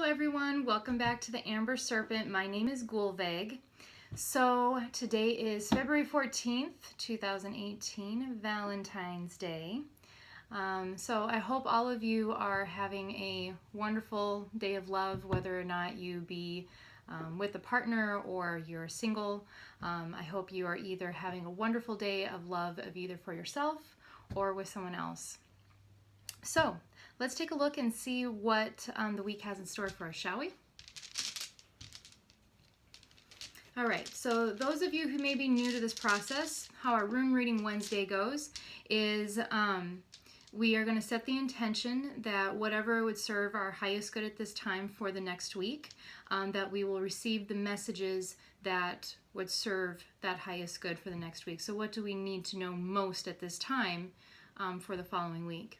everyone, welcome back to the Amber Serpent. My name is Gulveg. So today is February 14th, 2018, Valentine's Day. So I hope all of you are having a wonderful day of love, whether or not you be with a partner or you're single. I hope you are either having a wonderful day of love of either for yourself or with someone else. So let's take a look and see what the week has in store for us, shall we? All right, so those of you who may be new to this process, how our Rune Reading Wednesday goes is we are going to set the intention that whatever would serve our highest good at this time for the next week, that we will receive the messages that would serve that highest good for the next week. So what do we need to know most at this time for the following week?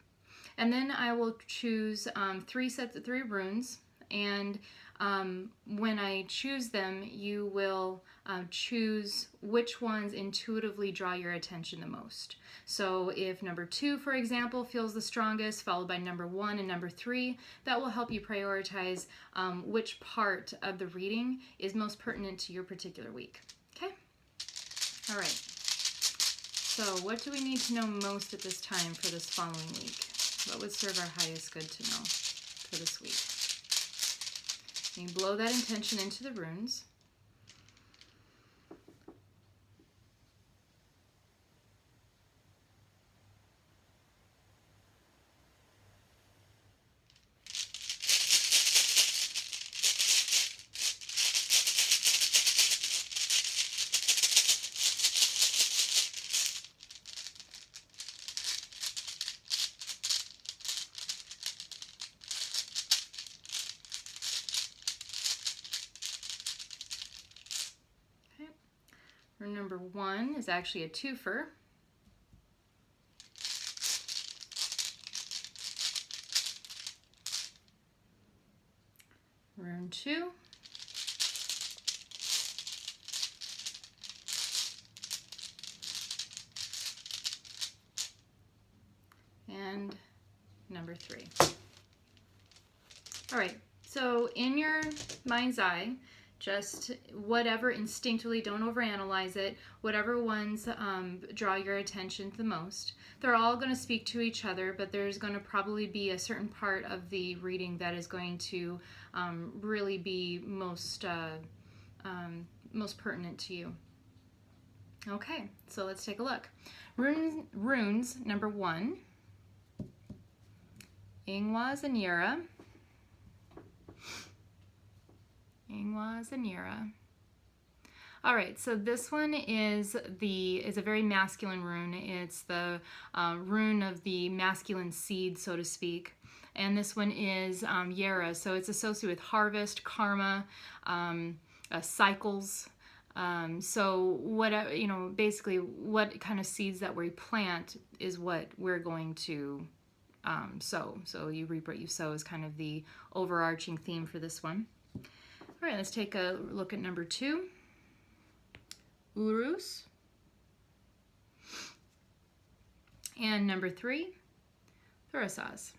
And then I will choose 3 sets of 3 runes, and when I choose them, you will choose which ones intuitively draw your attention the most. So if number 2, for example, feels the strongest, followed by number 1 and number 3, that will help you prioritize which part of the reading is most pertinent to your particular week. Okay? All right. So what do we need to know most at this time for this following week? What would serve our highest good to know for this week? You blow that intention into the runes. Rune number 1 is actually a twofer. Rune 2. And number 3. All right, so in your mind's eye, just whatever instinctively, don't overanalyze it, whatever ones draw your attention the most. They're all going to speak to each other, but there's going to probably be a certain part of the reading that is going to really be most pertinent to you. Okay, so let's take a look. Runes number 1, Ingwaz and Yura. Ingwaz and Yura. All right, so this one is a very masculine rune. It's the rune of the masculine seed, so to speak. And this one is Yura, so it's associated with harvest, karma, cycles. So whatever, basically what kind of seeds that we plant is what we're going to sow. So you reap what you sow is kind of the overarching theme for this one. All right, let's take a look at number 2, Urus. And number 3, Thurasas.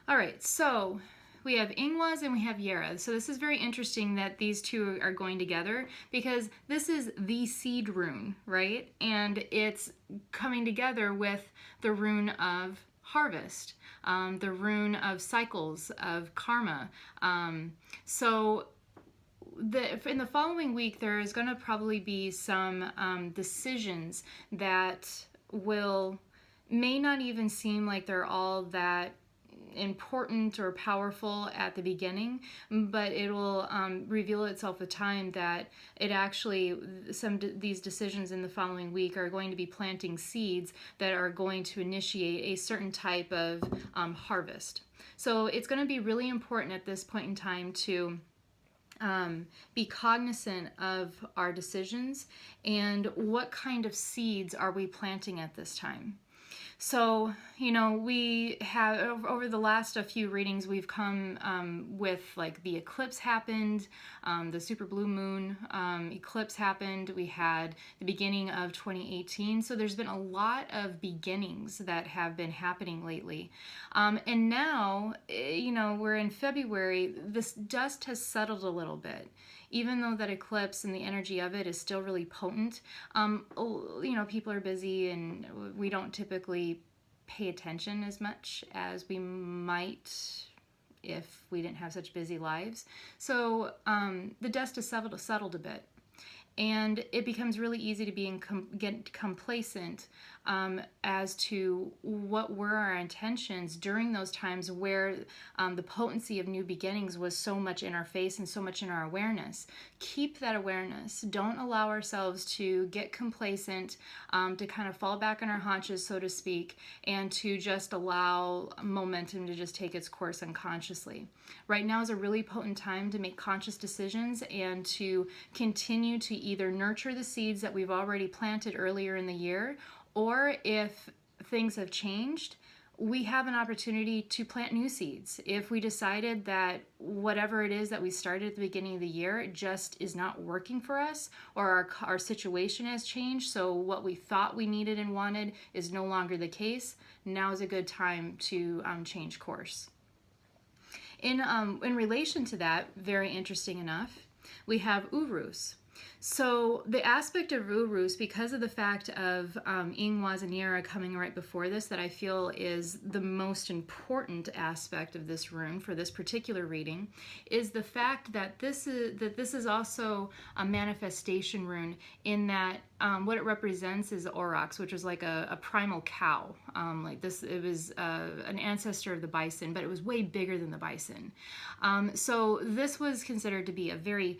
All right, so we have Ingwaz and we have Yura. So this is very interesting that these two are going together because this is the seed rune, right? And it's coming together with the rune of harvest, the rune of cycles, of karma. So in the following week, there is going to probably be some decisions that may not even seem like they're all that important or powerful at the beginning, but it will reveal itself with time that it actually, these decisions in the following week are going to be planting seeds that are going to initiate a certain type of harvest. So it's going to be really important at this point in time to be cognizant of our decisions and what kind of seeds are we planting at this time. So, you know, we have over the last few readings, we've come with like the eclipse happened, the super blue moon eclipse happened. We had the beginning of 2018. So there's been a lot of beginnings that have been happening lately. And now, you know, we're in February, this dust has settled a little bit. Even though that eclipse and the energy of it is still really potent, you know, people are busy and we don't typically pay attention as much as we might if we didn't have such busy lives. So the dust has settled a bit. And it becomes really easy to get complacent as to what were our intentions during those times where the potency of new beginnings was so much in our face and so much in our awareness. Keep that awareness. Don't allow ourselves to get complacent, to kind of fall back on our haunches, so to speak, and to just allow momentum to just take its course unconsciously. Right now is a really potent time to make conscious decisions and to continue to either nurture the seeds that we've already planted earlier in the year, or if things have changed, we have an opportunity to plant new seeds. If we decided that whatever it is that we started at the beginning of the year just is not working for us, or our situation has changed, so what we thought we needed and wanted is no longer the case, now is a good time to change course. In relation to that, very interesting enough, we have Urus. So the aspect of Urus, because of the fact of Ingwas and Yera coming right before this, that I feel is the most important aspect of this rune for this particular reading, is the fact that this is also a manifestation rune, in that what it represents is aurochs, which is like a primal cow. Like this, it was an ancestor of the bison, but it was way bigger than the bison. So this was considered to be a very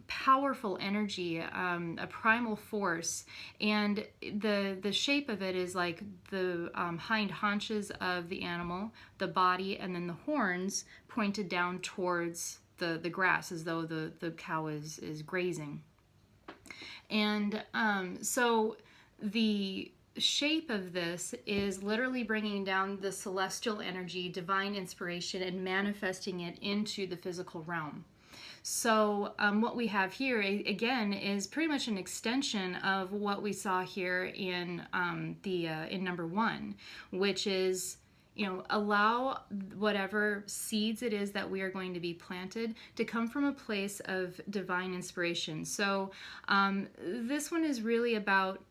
powerful energy, a primal force, and the shape of it is like the hind haunches of the animal, the body, and then the horns pointed down towards the grass, as though the cow is grazing. And so the shape of this is literally bringing down the celestial energy, divine inspiration, and manifesting it into the physical realm. So what we have here, again, is pretty much an extension of what we saw here in in number 1, which is, you know, allow whatever seeds it is that we are going to be planted to come from a place of divine inspiration. So this one is really about,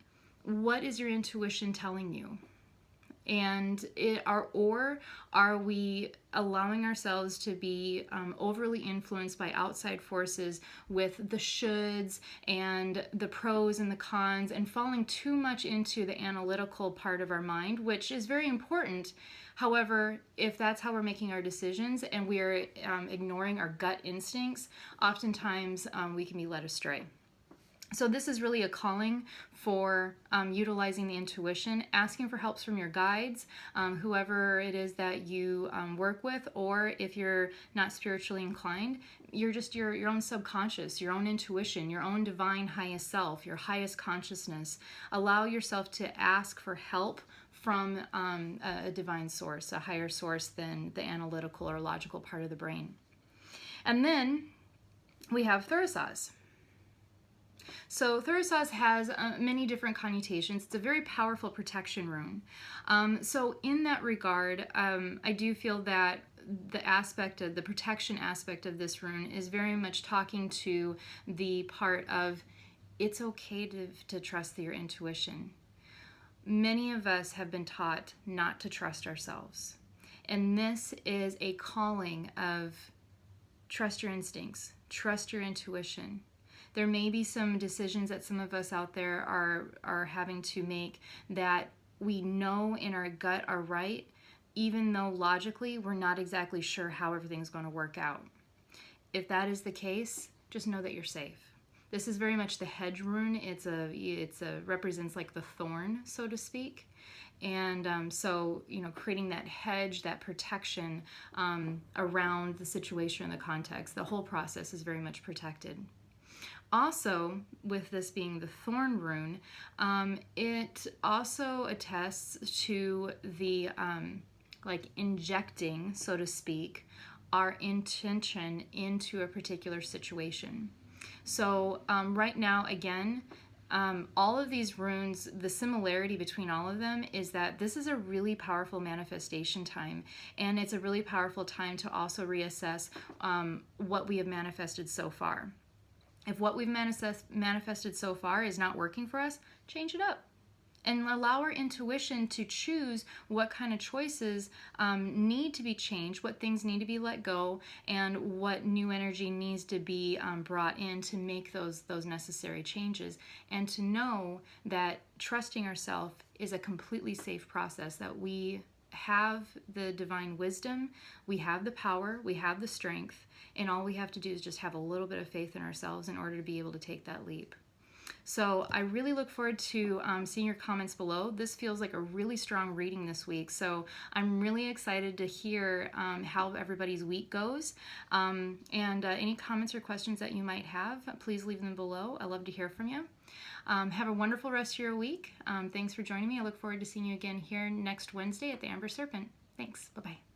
what is your intuition telling you? And are we allowing ourselves to be overly influenced by outside forces with the shoulds and the pros and the cons, and falling too much into the analytical part of our mind, which is very important. However, if that's how we're making our decisions and we are ignoring our gut instincts, oftentimes we can be led astray. So this is really a calling for utilizing the intuition, asking for helps from your guides, whoever it is that you work with, or if you're not spiritually inclined, you're just your own subconscious, your own intuition, your own divine highest self, your highest consciousness. Allow yourself to ask for help from a divine source, a higher source than the analytical or logical part of the brain. And then we have Thurisaz. So Thurisaz has many different connotations. It's a very powerful protection rune. So in that regard, I do feel that the protection aspect of this rune is very much talking to the part of, it's okay to trust your intuition. Many of us have been taught not to trust ourselves. And this is a calling of trust your instincts, trust your intuition. There may be some decisions that some of us out there are having to make that we know in our gut are right, even though logically we're not exactly sure how everything's going to work out. If that is the case, just know that you're safe. This is very much the hedge rune. It's represents like the thorn, so to speak. And so, you know, creating that hedge, that protection around the situation and the context. The whole process is very much protected. Also, with this being the thorn rune, it also attests to the like injecting, so to speak, our intention into a particular situation. So right now, again, all of these runes, the similarity between all of them is that this is a really powerful manifestation time, and it's a really powerful time to also reassess what we have manifested so far. If what we've manifested so far is not working for us, change it up and allow our intuition to choose what kind of choices need to be changed, what things need to be let go, and what new energy needs to be brought in to make those necessary changes. And to know that trusting ourselves is a completely safe process, that we have the divine wisdom, we have the power, we have the strength, and all we have to do is just have a little bit of faith in ourselves in order to be able to take that leap. So I really look forward to seeing your comments below. This feels like a really strong reading this week, so I'm really excited to hear how everybody's week goes. And any comments or questions that you might have, please leave them below. I love to hear from you. Have a wonderful rest of your week. Thanks for joining me. I look forward to seeing you again here next Wednesday at the Amber Serpent. Thanks. Bye-bye.